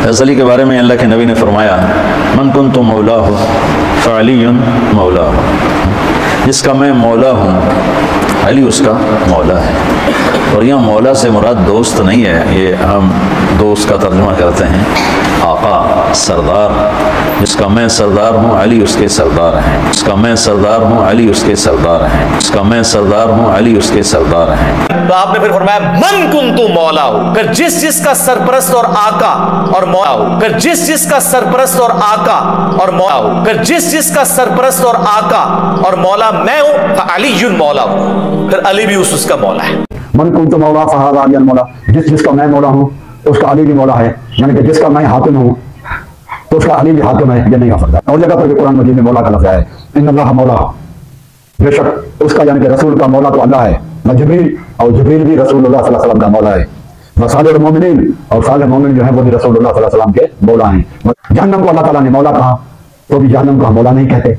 حضرت علی کے بارے میں اللہ کے نبی نے فرمایا من کنت مولا فعلی مولا، جس کا میں مولا ہوں علی اس کا مولا ہے۔ اور یہاں مولا سے مراد دوست نہیں ہے، یہ ہم دوست کا ترجمہ کرتے ہیں، آقا سردار، جس کا میں سردار ہوں علی اس کے سردار ہیں، جس کا میں سردار ہوں علی اس کے سردار ہیں، جس کا میں سردار ہوں علی اس کے سردار ہیں۔ تو آپ نے پھر فرمایا من کنتو مولا ہو، پھر جس کا سرپرست اور آقا اور مولا ہو، پھر جس کا سرپرست اور آقا اور مولا ہو، پھر جس کا سرپرست اور آقا اور مولا میں ہوں فعلی مولا ہوں، پھر علی بھی اس کا مولا ہے۔ من کنت مولا فہذا علی مولا، جس کا میں مولا ہوں اس کا علی بھی مولا ہے، یعنی کہ جس کا میں حاکم ہوں تو اس کا علی بھی حاکم ہے، یہ نہیں ہو سکتا۔ اور جگہ پر بھی قرآن مجید میں مولا کا لفظ ہے، ان اللہ مولا، بے شک اس کا یعنی کہ رسول کا مولا تو اللہ ہے، جبریل، اور جبریل بھی رسول اللہ صلی اللہ علیہ وسلم کا مولا ہے، صالح المومنین، اور صالح مومن جو ہیں وہ بھی رسول اللہ صلی اللہ علیہ وسلم کے مولا ہیں۔ جہنم کو اللہ تعالیٰ نے مولا کہا تو بھی جہنم کو ہم مولا نہیں کہتے،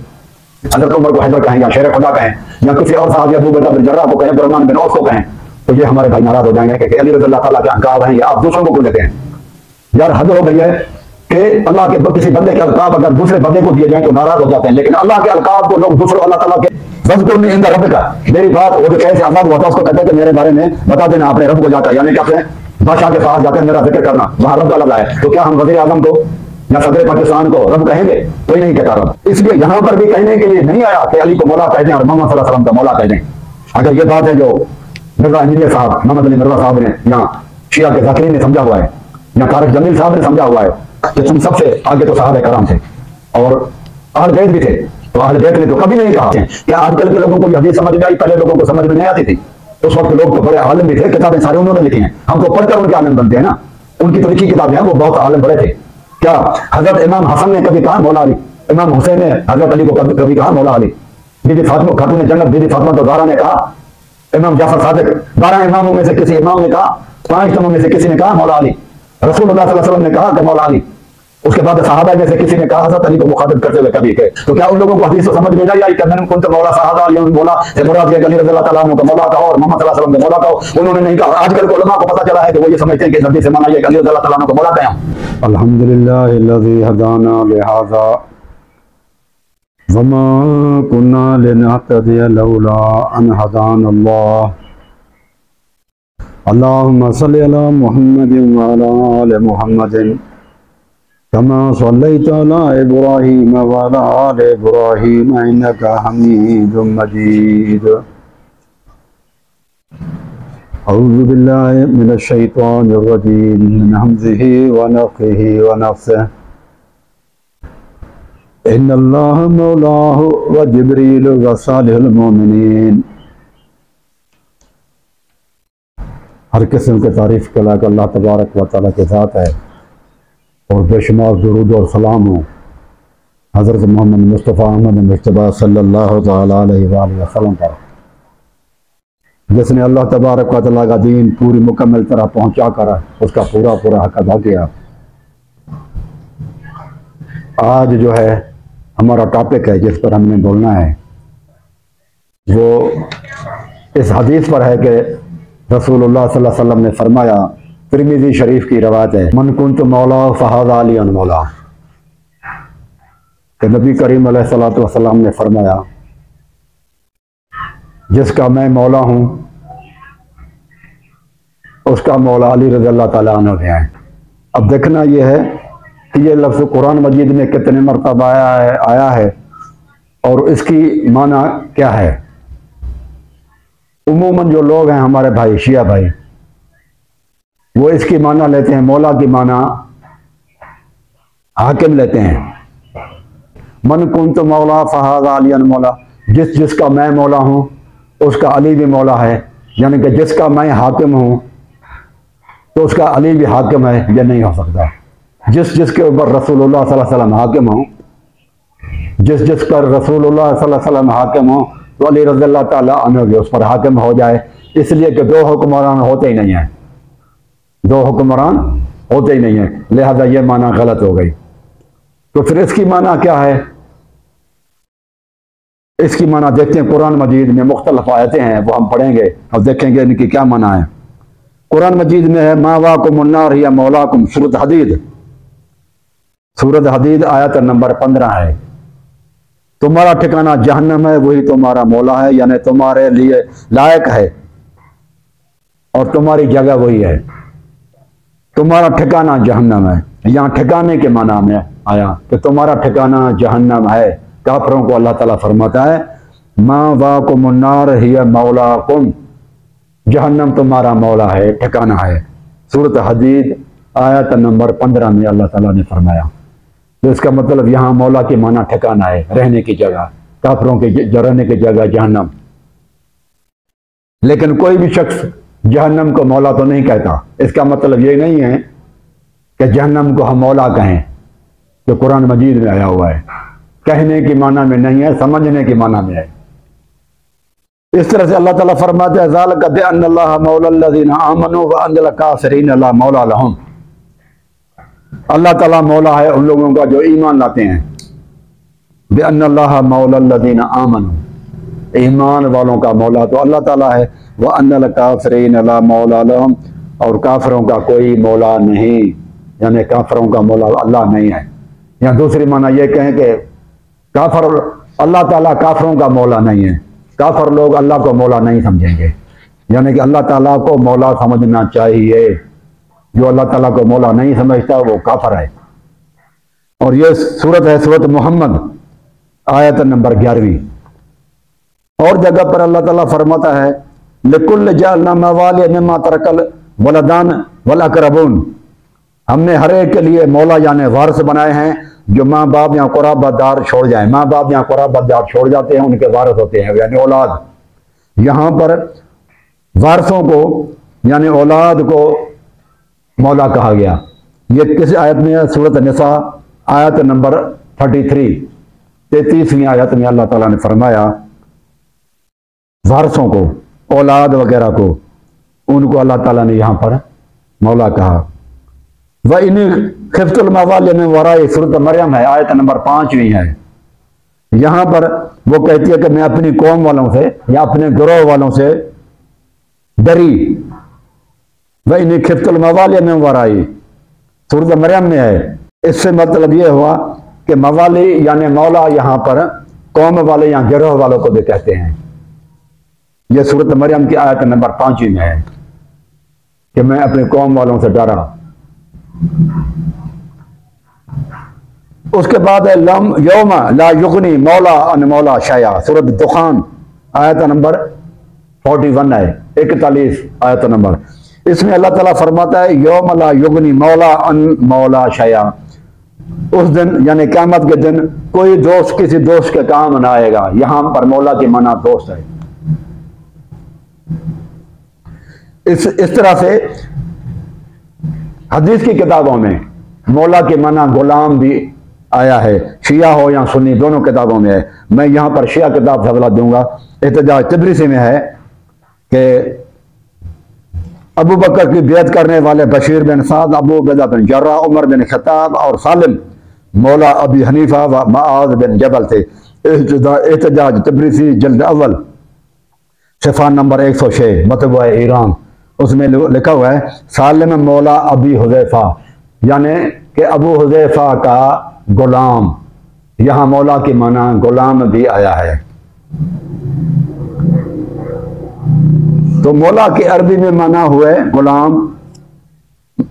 حضرت عمر کو حیدر کہیں یا شیر خدا کہیں یا کسی اور صحابی ابو بکر بن جراح کو کہیں، عبد الرحمن بن عوف کو کہیں، تو یہ ہمارے بھائی ناراض ہو جائیں گے کہ علی رضی اللہ تعالیٰ کے القاب ہیں یا آپ دوسروں کو کیوں لیتے ہیں؟ یار حد ہو گئی ہے کہ اللہ کے کسی بندے کے القاب اگر دوسرے بندے کو دیے جائیں تو ناراض ہو جاتے ہیں، لیکن اللہ کے القاب کو لوگ دوسروں اللہ تعالیٰ کے وذکرنی عند ربک، میری بات وہ جو کیسے آزاد ہوا تھا اس کو کہتے ہیں کہ میرے بارے میں بتا دینا اپنے رب کو جاتا ہے، یعنی کہ اپنے بادشاہ کے پاس جاتے ہیں میرا ذکر کرنا، وہاں رب کا لفظ ہے، تو کیا ہم وزیر اعظم کو یا صدر پاکستان کو رب کہیں گے؟ کوئی نہیں کہتا رب، اس لیے یہاں پر بھی کہنے کے لیے نہیں آیا کہ علی کو مولا کہہ دیں اور محمد صلی اللہ علیہ وسلم کا مولا کہہ دیں۔ اگر یہ بات ہے جو مرزا انجینئر صاحب محمد علی مرزا صاحب نے یا شیعہ کے ذاکرین نے سمجھا ہوا ہے یا طارق جمیل صاحب نے سمجھا ہوا ہے کہ تم سب سے آگے تو صحابہ کرام تھے اور اہل بیت بھی تھے، تو اہل بیت نے تو کبھی نہیں کہا کہ آج کل کے لوگوں کو یہ حدیث سمجھ میں آئی، پہلے لوگوں کو سمجھ میں نہیں آتی تھی، اس وقت لوگ تو بڑے عالم بھی تھے، کتابیں سارے انہوں نے لکھی ہیں، ہم تو پڑھ کر ان کے عالم بنتے ہیں نا، ان کی تو لکھی کتابیں ہیں، وہ بہت عالم بڑے تھے۔ کیا حضرت امام حسن نے کبھی کہا مولا علی؟ امام حسین نے حضرت علی کو کبھی کہا مولا علی؟ بی بی فاطمہ خاتون جنت بی بی فاطمہ تو زہرا نے کہا، امام جعفر صادق 12 اماموں میں سے کسی امام نے کہا، 5 اماموں میں سے کسی نے کہا مولا علی، رسول اللہ صلی اللہ علیہ وسلم نے کہا کہ مولا علی، اس کے بعد صحابہ میں سے کسی نے کہا حضرت علی کو مخاطب کرتے ہوئے کبھی کہ تو کیا ان لوگوں کو حدیث سمجھ میں نہیں آئی کہ من کنت مولا فہذا علی مولا سے مراد یہ علی رضی اللہ تعالیٰ عنہ کا مولا کہو اور محمد صلی اللہ علیہ وسلم کا مولا کہو؟ انہوں نے نہیں کہا۔ آج کل کے علماء کو پتہ چلا ہے کہ وہ یہ سمجھتے ہیں کہ حدیث سے معنی یہ کہ علی رضی اللہ تعالیٰ عنہ کا مولا کہیں۔ الحمدللہ الذی ہدانا لہذا وما كنا لنهتدي لولا ان هدانا اللہ اللهم صل على محمد وعلى آل محمد كما صليت على إبراهيم وعلى آل إبراهيم إنك حميد مجيد أعوذ بالله من الشيطان الرجيم من همزه ونفخه ونفثه إن الله مولاه وجبريل وصالح المؤمنين۔ ہر قسم کے تعریف کے لائق اللہ تبارک و تعالیٰ کے ذات ہے، اور بے شمار درود اور سلام ہوں حضرت محمد مصطفیٰ احمد مجتبیٰ صلی اللہ تعالیٰ علیہ وآلہ وسلم پر، جس نے اللہ تبارک و تعالیٰ کا دین پوری مکمل طرح پہنچا کر اس کا پورا حق ادا کیا۔ آج جو ہے ہمارا ٹاپک ہے جس پر ہم نے بولنا ہے، وہ اس حدیث پر ہے کہ رسول اللہ صلی اللہ علیہ وسلم نے فرمایا، ترمذی شریف کی روایت ہے، من کنت مولا فہذا علی مولا، کہ نبی کریم علیہ الصلوۃ والسلام نے فرمایا جس کا میں مولا ہوں اس کا مولا علی رضی اللہ تعالیٰ عنہ ہے۔ اب دیکھنا یہ ہے کہ یہ لفظ قرآن مجید میں کتنے مرتبہ آیا ہے اور اس کی معنی کیا ہے۔ عموماً جو لوگ ہیں ہمارے بھائی شیعہ بھائی، وہ اس کی معنی لیتے ہیں، مولا کی معنی حاکم لیتے ہیں۔ من کنت مولا فہذا علی مولا، جس کا میں مولا ہوں اس کا علی بھی مولا ہے، یعنی کہ جس کا میں حاکم ہوں تو اس کا علی بھی حاکم ہے، یہ نہیں ہو سکتا۔ جس کے اوپر رسول اللہ صلی اللہ علیہ وسلم حاکم ہوں، جس پر رسول اللہ صلی اللہ علیہ وسلم حاکم ہوں تو علی رضی اللہ تعالیٰ عنہ بھی اس پر حاکم ہو جائے، اس لیے کہ 2 حکمران ہوتے ہی نہیں ہیں، 2 حکمران ہوتے ہی نہیں ہیں، لہذا یہ معنی غلط ہو گئی۔ تو پھر اس کی معنی کیا ہے؟ اس کی معنی دیکھتے ہیں قرآن مجید میں مختلف آیتیں ہیں، وہ ہم پڑھیں گے اور دیکھیں گے ان کی کیا معنی ہے۔ قرآن مجید میں ہے ماواکم النار یا مولاکم، سورۃ حدید سورۃ حدید آیت نمبر 15 ہے، تمہارا ٹھکانہ جہنم ہے، وہی تمہارا مولا ہے، یعنی تمہارے لیے لائق ہے اور تمہاری جگہ وہی ہے۔ تمہارا ٹھکانہ جہنم ہے، یہاں ٹھکانے کے معنی میں آیا کہ تمہارا ٹھکانہ جہنم ہے۔ کافروں کو اللہ تعالیٰ فرماتا ہے مأواکم النار ہی مولاکم، جہنم تمہارا مولا ہے، ٹھکانہ ہے۔ سورۃ حدید آیت نمبر 15 میں اللہ تعالیٰ نے فرمایا، تو اس کا مطلب یہاں مولا کے معنی ٹھکانہ ہے، رہنے کی جگہ، کافروں کے رہنے کی جگہ جہنم۔ لیکن کوئی بھی شخص جہنم کو مولا تو نہیں کہتا، اس کا مطلب یہ نہیں ہے کہ جہنم کو ہم مولا کہیں، جو قرآن مجید میں آیا ہوا ہے، کہنے کی معنی میں نہیں ہے، سمجھنے کی معنی میں ہے۔ اس طرح سے اللہ تعالیٰ فرماتے ہیں ذالک بأن اللہ مولا الذین آمنوا وأن الکافرین لا مولا لہم، اللہ تعالیٰ مولا ہے ان لوگوں کا جو ایمان لاتے ہیں۔ بأن اللہ مولا الذین آمنوا، ایمان والوں کا مولا تو اللہ تعالیٰ ہے، وأن الکافرین لا مولا لہم، اور کافروں کا کوئی مولا نہیں، یعنی کافروں کا مولا اللہ نہیں ہے۔ یا دوسری معنی یہ کہیں کہ کافر، اللہ تعالیٰ کافروں کا مولا نہیں ہے، کافر لوگ اللہ کو مولا نہیں سمجھیں گے، یعنی کہ اللہ تعالیٰ کو مولا سمجھنا چاہیے۔ جو اللہ تعالیٰ کو مولا نہیں سمجھتا وہ کافر ہے۔ اور یہ سورت ہے سورت محمد آیت نمبر 11۔ اور جگہ پر اللہ تعالیٰ فرماتا ہے لِكُلِّ جَعَلْنَا مَوَالِيَ مِمَّا تَرَكَ الْوَلَدَانِ وَالْأَقْرَبُونَ، ہم نے ہر ایک کے لیے مولا یعنی وارث بنائے ہیں جو ماں باپ یا قرابت دار چھوڑ جائیں۔ ماں باپ یا قرابت دار چھوڑ جاتے ہیں، ان کے وارث ہوتے ہیں، یعنی اولاد۔ یہاں پر وارثوں کو یعنی اولاد کو مولا کہا گیا۔ یہ کس آیت میں ہے؟ سورۃ نساء آیت نمبر 33ویں آیت میں اللہ تعالیٰ نے فرمایا وارثوں کو، اولاد وغیرہ کو، ان کو اللہ تعالیٰ نے یہاں پر مولا کہا۔ وَإِنِ خِفْتُ الْمَوَالِيَ مِنْ وَرَائِي، سورۃ مریم ہے، آیت نمبر 5ویں ہے۔ یہاں پر وہ کہتی ہے کہ میں اپنی قوم والوں سے یا اپنے گروہ والوں سے ڈری۔ وَإِنِ خِفْتُ الْمَوَالِيَ مِنْ وَرَائِي سورۃ مریم میں ہے۔ اس سے مطلب یہ ہوا کہ موالی یعنی مولا یہاں پر قوم والے یا گروہ والوں کو بھی کہتے ہیں۔ یہ سورۃ مریم کی آیت نمبر 5 میں ہے کہ میں اپنے قوم والوں سے ڈرا۔ اس کے بعد ہے یوم لا یغنی مولا ان مولا شیئا، سورۃ دخان آیت نمبر 41 ہے، 41 آیت نمبر۔ اس میں اللہ تعالیٰ فرماتا ہے یوم لا یغنی مولا ان مولا شیئا، اس دن یعنی قیامت کے دن کوئی دوست کسی دوست کے کام نہ آئے گا۔ یہاں پر مولا کی معنی دوست ہے۔ اس طرح سے حدیث کی کتابوں میں مولا کے معنی غلام بھی آیا ہے، شیعہ ہو یا سنی، دونوں کتابوں میں ہے۔ میں یہاں پر شیعہ کتاب سے حوالہ دوں گا۔ احتجاج تبریسی میں ہے کہ ابو بکر کی بیعت کرنے والے بشیر بن سعد، ابو عبیدہ بن جراح، عمر بن خطاب اور سالم مولا ابی حنیفہ و معاذ بن جبل تھے۔ احتجاج تبریسی جلد اول صفحہ نمبر 106، مطبوع ایران، اس میں لکھا ہوا ہے سالم مولا ابی حذیفہ، یعنی کہ ابو حذیفہ کا غلام۔ یہاں مولا کی معنی غلام بھی آیا ہے۔ تو مولا کے عربی میں معنی ہوئے غلام،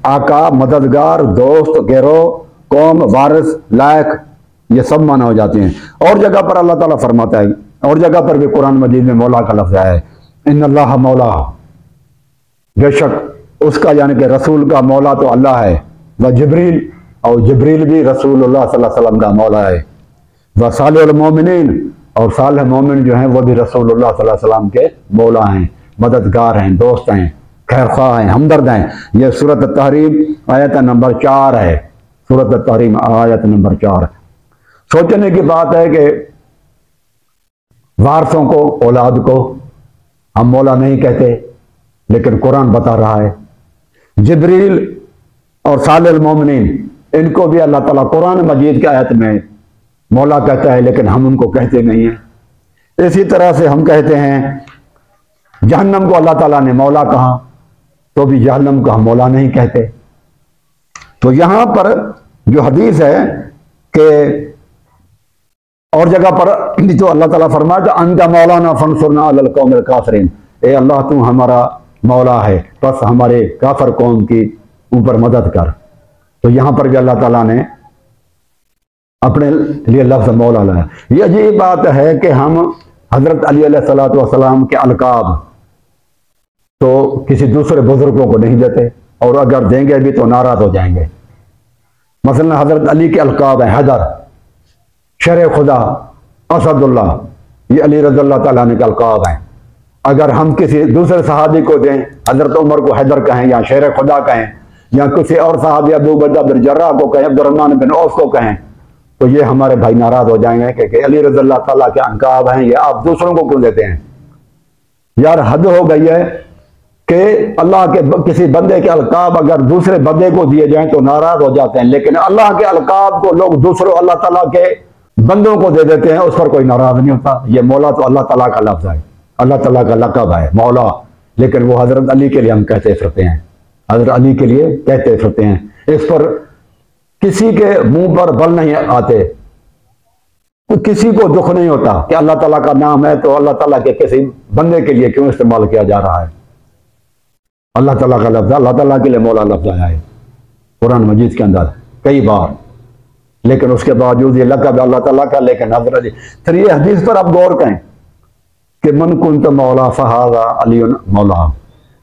آقا، مددگار، دوست، گروہ، قوم، وارث، لائق، یہ سب معنی ہو جاتے ہیں۔ اور جگہ پر اللہ تعالیٰ فرماتا ہے، اور جگہ پر بھی قرآن مجید میں مولا کا لفظ ہے ان اللہ مولا، بے شک اس کا یعنی کہ رسول کا مولا تو اللہ ہے، وہ جبریل، اور جبریل بھی رسول اللہ صلی اللہ علیہ وسلم کا مولا ہے، وہ صالح المومنین، اور صالح مومن جو ہیں وہ بھی رسول اللہ صلی اللہ علیہ وسلم کے مولا ہیں، مددگار ہیں، دوست ہیں، خیر خواہ ہیں، ہمدرد ہیں۔ یہ سورۃ التحریم آیت نمبر 4 ہے، سورۃ التحریم آیت نمبر 4۔ سوچنے کی بات ہے کہ وارثوں کو، اولاد کو ہم مولا نہیں کہتے، لیکن قرآن بتا رہا ہے جبریل اور صالح المومنین، ان کو بھی اللہ تعالیٰ قرآن مجید کی آیت میں مولا کہتا ہے، لیکن ہم ان کو کہتے نہیں ہیں۔ اسی طرح سے ہم کہتے ہیں جہنم کو اللہ تعالیٰ نے مولا کہا، تو بھی جہنم کو ہم مولا نہیں کہتے۔ تو یہاں پر جو حدیث ہے کہ اور جگہ پر جو اللہ تعالیٰ فرمایا کہ انت مولانا فانصرنا علی القوم الکافرین، اے اللہ تو ہمارا مولا ہے بس ہمارے کافر قوم کی اوپر مدد کر۔ تو یہاں پر بھی اللہ تعالیٰ نے اپنے لیے لفظ مولا لایا۔ یہ عجیب بات ہے کہ ہم حضرت علی علیہ الصلوۃ والسلام کے القاب تو کسی دوسرے بزرگوں کو نہیں دیتے، اور اگر دیں گے بھی تو ناراض ہو جائیں گے۔ مثلا حضرت علی کے القاب ہیں حیدر، شر خدا، اسد اللہ، یہ علی رضی اللہ تعالیٰ عنہ کے القاب ہیں۔ اگر ہم کسی دوسرے صحابی کو دیں، حضرت عمر کو حیدر کہیں یا شیر خدا کہیں، یا کسی اور صحابی ابو عبیدہ بن جراح کو کہیں، عبد الرحمن بن عوف کو کہیں، تو یہ ہمارے بھائی ناراض ہو جائیں گے کہ علی رضی اللہ تعالیٰ کے القاب ہیں، یہ آپ دوسروں کو کیوں دیتے ہیں؟ یار حد ہو گئی ہے کہ اللہ کے کسی بندے کے القاب اگر دوسرے بندے کو دیے جائیں تو ناراض ہو جاتے ہیں، لیکن اللہ کے القاب کو لوگ دوسروں اللہ تعالیٰ کے بندوں کو دے دیتے ہیں، اس پر کوئی ناراض نہیں ہوتا۔ یہ مولا تو اللہ تعالیٰ کا لفظ ہے، اللہ تعالیٰ کا لقب ہے مولا، لیکن وہ حضرت علی کے لیے ہم کہتے پھرتے ہیں، حضرت علی کے لیے کہتے پھرتے ہیں۔ اس پر کسی کے منہ پر بل نہیں آتے، کسی کو دکھ نہیں ہوتا کہ اللہ تعالیٰ کا نام ہے تو اللہ تعالیٰ کے کسی بندے کے لیے کیوں استعمال کیا جا رہا ہے۔ اللہ تعالیٰ کا لفظ، اللہ تعالیٰ کے لیے مولا لفظ آیا ہے قرآن مجید کے اندر کئی بار، لیکن اس کے باوجود یہ لقب ہے اللہ تعالیٰ کا۔ لیکن حضرت علی، پھر یہ حدیث پر آپ غور کریں کہ من کنت مولا فہذا علی مولا،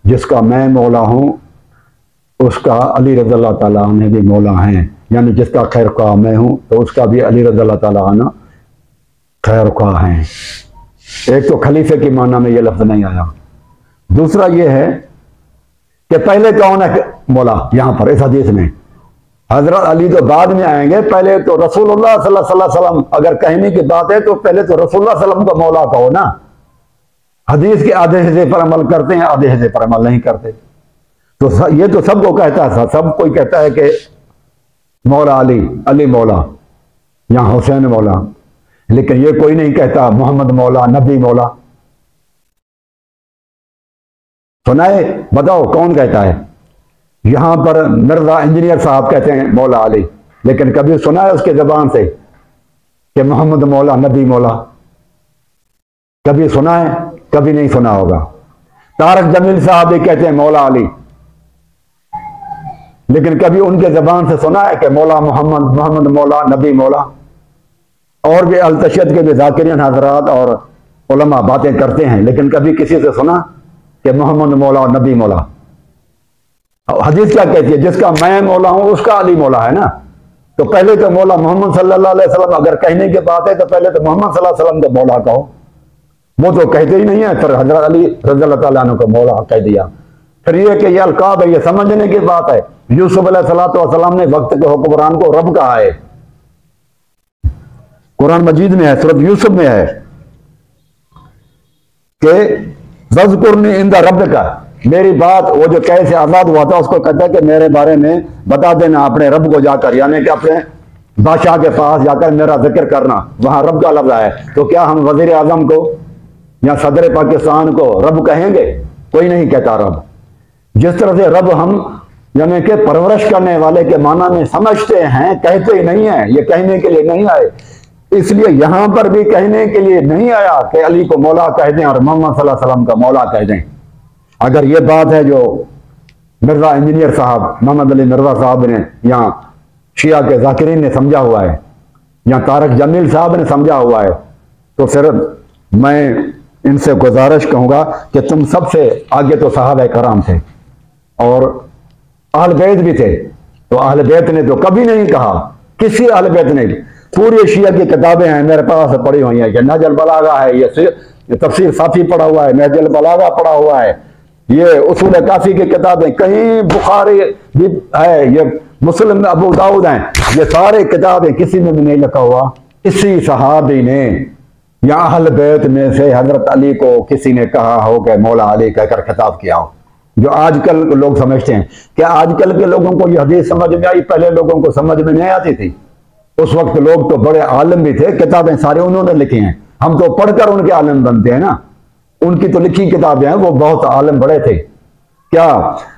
جس کا میں مولا ہوں اس کا علی رضی اللہ تعالیٰ عنہ بھی مولا ہیں، یعنی جس کا خیر خواہ میں ہوں تو اس کا بھی علی رضی اللہ تعالیٰ عنہ خیر خواہ ہیں۔ ایک تو خلیفے کی معنی میں یہ لفظ نہیں آیا، دوسرا یہ ہے کہ پہلے کون ہے مولا؟ یہاں پر اس حدیث میں حضرت علی تو بعد میں آئیں گے، پہلے تو رسول اللہ صلی اللہ علیہ وسلم، اگر کہنے کی بات ہے تو پہلے تو رسول اللہ صلی اللہ علیہ وسلم کا مولا کہو نا۔ حدیث کے آدھے حصے پر عمل کرتے ہیں، آدھے حصے پر عمل نہیں کرتے، تو یہ تو سب کو کہتا ہے، سب کوئی کہتا ہے کہ مولا علی، علی مولا یا حسین مولا، لیکن یہ کوئی نہیں کہتا محمد مولا، نبی مولا۔ سنائے بتاؤ کون کہتا ہے؟ یہاں پر مرزا انجینئر صاحب کہتے ہیں مولا علی، لیکن کبھی سنا ہے اس کے زبان سے کہ محمد مولا، نبی مولا؟ کبھی سنا ہے؟ کبھی نہیں سنا ہوگا۔ طارق جمیل صاحب بھی کہتے ہیں مولا علی، لیکن کبھی ان کے زبان سے سنا ہے کہ مولا محمد، محمد مولا، نبی مولا؟ اور بھی التشہد کے بھی ذاکرین حضرات اور علماء باتیں کرتے ہیں، لیکن کبھی کسی سے سنا کہ محمد مولا اور نبی مولا؟ حدیث کیا کہتی ہے؟ جس کا میں مولا ہوں اس کا علی مولا ہے نا۔ تو پہلے تو مولا محمد صلی اللہ علیہ وسلم، اگر کہنے کی بات ہے تو پہلے تو محمد صلی اللہ علیہ وسلم کا مولا کہو، وہ تو کہتے ہی نہیں ہے، پھر حضرت علی رضی اللہ تعالیٰ عنہ کو مولا کہہ دیا۔ پھر یہ کہ یہ القاب ہے، یہ سمجھنے کی بات ہے۔ یوسف علیہ السلام نے وقت کے حکمران کو رب کہا ہے، قرآن مجید میں ہے، سورۃ یوسف میں ہے کہ وَاذْكُرْنِي عِنْدَ رَبِّكَ، میری بات، وہ جو قید سے آزاد ہوا تھا اس کو کہتا ہے کہ میرے بارے میں بتا دینا اپنے رب کو جا کر، یعنی کہ اپنے بادشاہ کے پاس جا کر میرا ذکر کرنا، وہاں رب کا لفظ ہے۔ تو کیا ہم وزیر اعظم کو یا صدر پاکستان کو رب کہیں گے؟ کوئی نہیں کہتا رب۔ جس طرح سے رب ہم یعنی کہ پرورش کرنے والے کے معنی میں سمجھتے ہیں، کہتے ہی نہیں ہیں، یہ کہنے کے لیے نہیں آئے، اس لیے یہاں پر بھی کہنے کے لیے نہیں آیا کہ علی کو مولا کہہ دیں اور محمد صلی اللہ علیہ وسلم کا مولا کہہ دیں۔ اگر یہ بات ہے جو مرزا انجینئر صاحب، محمد علی مرزا صاحب نے یا شیعہ کے ذاکرین نے سمجھا ہوا ہے یا طارق جمیل صاحب نے سمجھا ہوا ہے، تو پھر میں ان سے گزارش کہوں گا کہ تم سب سے آگے تو صحابہ کرام تھے اور اہل بیت بھی تھے، تو اہل بیت نے تو کبھی نہیں کہا، کسی اہل بیت نے، پوری شیعہ کی کتابیں ہیں میرے پاس پڑھی ہوئی ہیں، یہ نہج البلاغہ ہے، یہ تفسیر صافی پڑھا ہوا ہے، نہج البلاغہ پڑھا ہوا ہے، یہ اصول کافی کی کتابیں، کہیں بخاری بھی ہے، یہ مسلم ابو داؤد ہیں، یہ سارے کتابیں کسی میں بھی نہیں لکھا ہوا کسی صحابی نے یا اہل بیت میں سے حضرت علی کو کسی نے کہا ہو کہ مولا علی کہہ کر خطاب کیا ہو، جو آج کل لوگ سمجھتے ہیں۔ کیا آج کل کے لوگوں کو یہ حدیث سمجھ میں آئی؟ پہلے لوگوں کو سمجھ میں نہیں آتی تھی، اس وقت لوگ تو بڑے عالم بھی تھے، کتابیں سارے انہوں نے لکھی ہیں، ہم تو پڑھ کر ان کے عالم بنتے ہیں نا، ان کی تو لکھی کتابیں ہیں، وہ بہت عالم بڑے تھے۔ کیا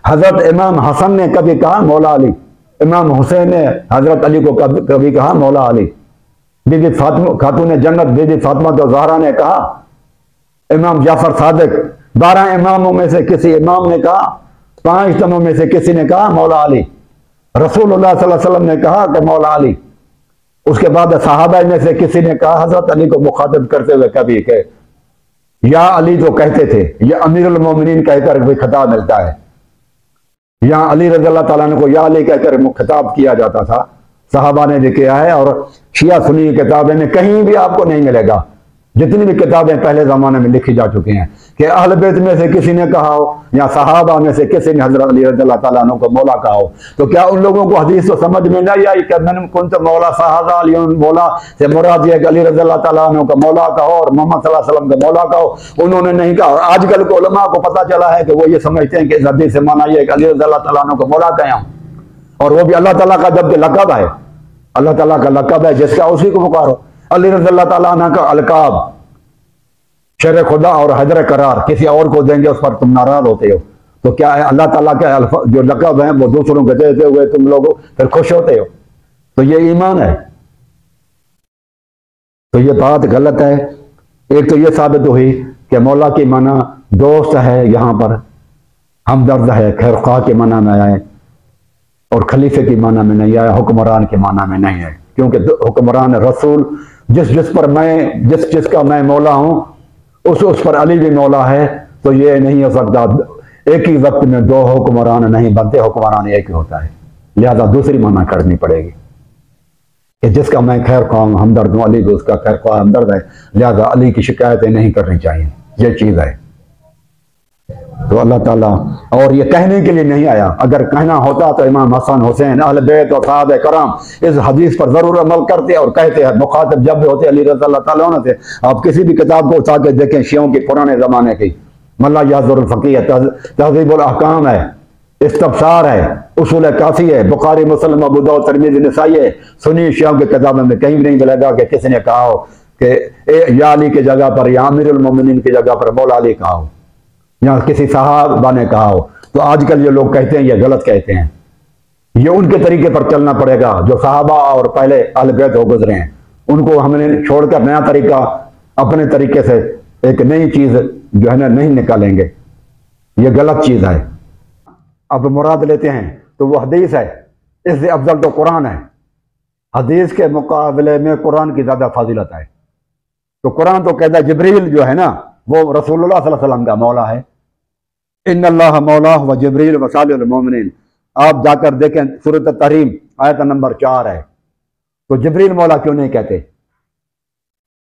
حضرت امام حسن نے کبھی کہا مولا علی؟ امام حسین نے حضرت علی کو کبھی کہا مولا علی؟ بی بی فاطمہ خاتون جنت بی بی فاطمہ تو زہرا نے کہا؟ امام جعفر صادق 12 اماموں میں سے کسی امام نے کہا؟ 5 اماموں میں سے کسی نے کہا مولا علی؟ رسول اللہ صلی اللہ علیہ وسلم نے کہا کہ مولا علی؟ اس کے بعد صحابہ میں سے کسی نے کہا حضرت علی کو مخاطب کرتے ہوئے کبھی کہ یا علی تو کہتے تھے، یہ امیر المومنین کہہ کر کوئی خطاب ملتا ہے، یا علی رضی اللہ تعالیٰ عنہ کو یا علی کہہ کر خطاب کیا جاتا تھا، صحابہ نے بھی کیا ہے، اور شیعہ سنی کتابیں میں کہیں بھی آپ کو نہیں ملے گا، جتنی بھی کتابیں پہلے زمانے میں لکھی جا چکی ہیں، کہ اہل بیت میں سے کسی نے کہا ہو یا صحابہ میں سے کسی نے حضرت علی رضی اللہ تعالیٰ عنہ کو مولا کہا ہو، تو کیا ان لوگوں کو حدیث تو سمجھ میں نہیں آئی کہ من کنت مولا فہذا علی مولا سے مراد یہ کہ علی رضی اللہ تعالیٰ عنہ کا مولا کہو اور محمد صلی اللہ علیہ وسلم کا مولا کہو؟ انہوں نے نہیں کہا، اور آج کل کے علماء کو پتہ چلا ہے کہ وہ یہ سمجھتے ہیں کہ اس حدیث سے معنی یہ ہے کہ علی رضی اللہ تعالیٰ عنہ کو مولا کہیں، اور وہ بھی اللہ تعالیٰ کا جبکہ لقب ہے، اللہ تعالیٰ کا لقب ہے، جس کا اسی کو پکارو۔ علی رضی اللہ تعالیٰ عنہ کا القاب شر خدا اور حیدر قرار کسی اور کو دیں گے اس پر تم ناراض ہوتے ہو، تو کیا ہے اللہ تعالیٰ کے جو لقب ہیں وہ دوسروں کو دیتے ہوئے تم لوگ پھر خوش ہوتے ہو؟ تو یہ ایمان ہے، تو یہ بات غلط ہے۔ ایک تو یہ ثابت ہوئی کہ مولا کی معنی دوست ہے، یہاں پر ہمدرد ہے، خیر خواہ کے معنی میں آئے، اور خلیفے کی معنی میں نہیں آیا، حکمران کے معنی میں نہیں ہے، کیونکہ حکمران رسول جس کا میں مولا ہوں اس پر علی بھی مولا ہے، تو یہ نہیں ہو سکتا ایک ہی وقت میں 2 حکمران نہیں بنتے، حکمران ایک ہی ہوتا ہے، لہذا دوسری معنی کرنی پڑے گی کہ جس کا میں خیر خواہ ہوں، ہمدرد ہوں، علی بھی اس کا خیر خواہ ہمدرد ہے، لہذا علی کی شکایتیں نہیں کرنی چاہیے، یہ چیز ہے۔ تو اللہ تعالیٰ، اور یہ کہنے کے لیے نہیں آیا، اگر کہنا ہوتا تو امام حسن حسین اہل بیت اور صحابہ کرام اس حدیث پر ضرور عمل کرتے اور کہتے ہیں، مخاطب جب بھی ہوتے علی رضی اللہ تعالیٰ عنہ سے۔ آپ کسی بھی کتاب کو اٹھا کے دیکھیں، شیعوں کی پرانے زمانے کی، ملا یحضر الفقیہ، تہذیب الاحکام ہے، استبصار ہے، اصول کافی ہے، بخاری مسلم ابو داؤد ترمذی نسائی ہے، سنی شیعوں کی کتابوں میں کہیں بھی نہیں ملے گا کہ کسی نے کہا ہو کہ یا علی کی جگہ پر یا امیر المومنین کی جگہ پر مولا علی کہا ہو، یا کسی صحابہ نے کہا ہو۔ تو آج کل یہ لوگ کہتے ہیں یہ غلط کہتے ہیں، یہ ان کے طریقے پر چلنا پڑے گا جو صحابہ اور پہلے اہل بیت ہو گزرے ہیں، ان کو ہم نے چھوڑ کر نیا طریقہ اپنے طریقے سے ایک نئی چیز جو ہے نا نہیں نکالیں گے، یہ غلط چیز ہے۔ اب مراد لیتے ہیں تو وہ حدیث ہے، اس سے افضل تو قرآن ہے، حدیث کے مقابلے میں قرآن کی زیادہ فضیلت ہے۔ تو قرآن تو کہتا ہے جبریل جو ہے نا وہ رسول اللہ صلی اللہ علیہ وسلم کا مولا ہے، ان اللہ مولا و جبریل و صالح المومنین، آپ جا کر دیکھیں سورۃ التحریم آیت نمبر 4 ہے۔ تو جبریل مولا کیوں نہیں کہتے؟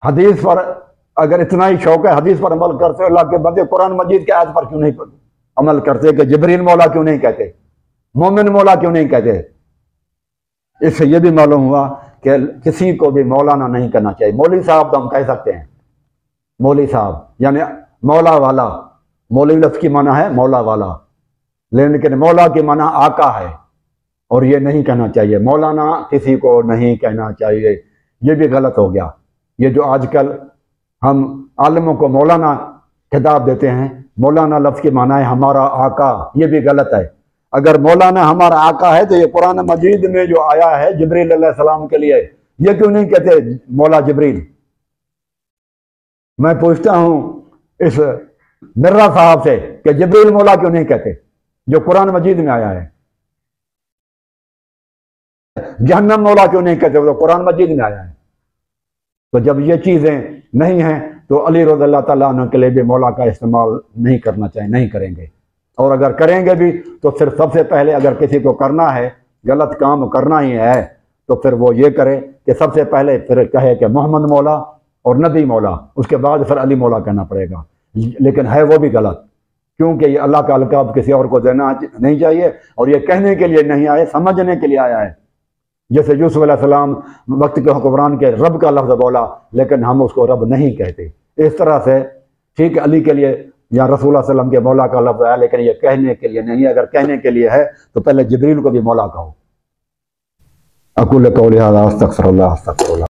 حدیث پر اگر اتنا ہی شوق ہے، حدیث پر عمل کرتے اللہ کے بندے، قرآن مجید کے آیت پر کیوں نہیں عمل کرتے کہ جبریل مولا کیوں نہیں کہتے، مومن مولا کیوں نہیں کہتے؟ اس سے یہ بھی معلوم ہوا کہ کسی کو بھی مولانا نہیں کرنا چاہیے۔ مولوی صاحب تو ہم کہہ سکتے ہیں، مولوی صاحب یعنی مولا والا، مولوی لفظ کی معنی ہے مولا والا، لیکن مولا کی معنی آقا ہے، اور یہ نہیں کہنا چاہیے، مولانا کسی کو نہیں کہنا چاہیے، یہ بھی غلط ہو گیا۔ یہ جو آج کل ہم عالموں کو مولانا خطاب دیتے ہیں، مولانا لفظ کی معنی ہے ہمارا آقا، یہ بھی غلط ہے۔ اگر مولانا ہمارا آقا ہے تو یہ قرآن مجید میں جو آیا ہے جبریل علیہ السلام کے لیے، یہ کیوں نہیں کہتے مولا جبریل؟ میں پوچھتا ہوں اس مرزا صاحب سے کہ جبریل مولا کیوں نہیں کہتے جو قرآن مجید میں آیا ہے؟ جہنم مولا کیوں نہیں کہتے جو قرآن مجید میں آیا ہے؟ تو جب یہ چیزیں نہیں ہیں تو علی رضی اللہ تعالیٰ عنہ کے لیے بھی مولا کا استعمال نہیں کرنا چاہیے، نہیں کریں گے، اور اگر کریں گے بھی تو پھر سب سے پہلے اگر کسی کو کرنا ہے، غلط کام کرنا ہی ہے، تو پھر وہ یہ کرے کہ سب سے پہلے پھر کہے کہ محمد مولا اور نبی مولا، اس کے بعد پھر علی مولا کہنا پڑے گا، لیکن ہے وہ بھی غلط، کیونکہ یہ اللہ کا القاب کسی اور کو دینا نہیں چاہیے، اور یہ کہنے کے لیے نہیں آئے، سمجھنے کے لیے آیا ہے۔ جیسے یوسف علیہ السلام وقت کے حکمران کے رب کا لفظ بولا، لیکن ہم اس کو رب نہیں کہتے، اس طرح سے ٹھیک ہے علی کے لیے یا رسول اللہ صلی اللہ علیہ وسلم کے مولا کا لفظ ہے، لیکن یہ کہنے کے لیے نہیں ہے۔ اگر کہنے کے لیے ہے تو پہلے جبریل کو بھی مولا کہو۔ اقول قولی ھذا استغفر اللہ استغفر اللہ۔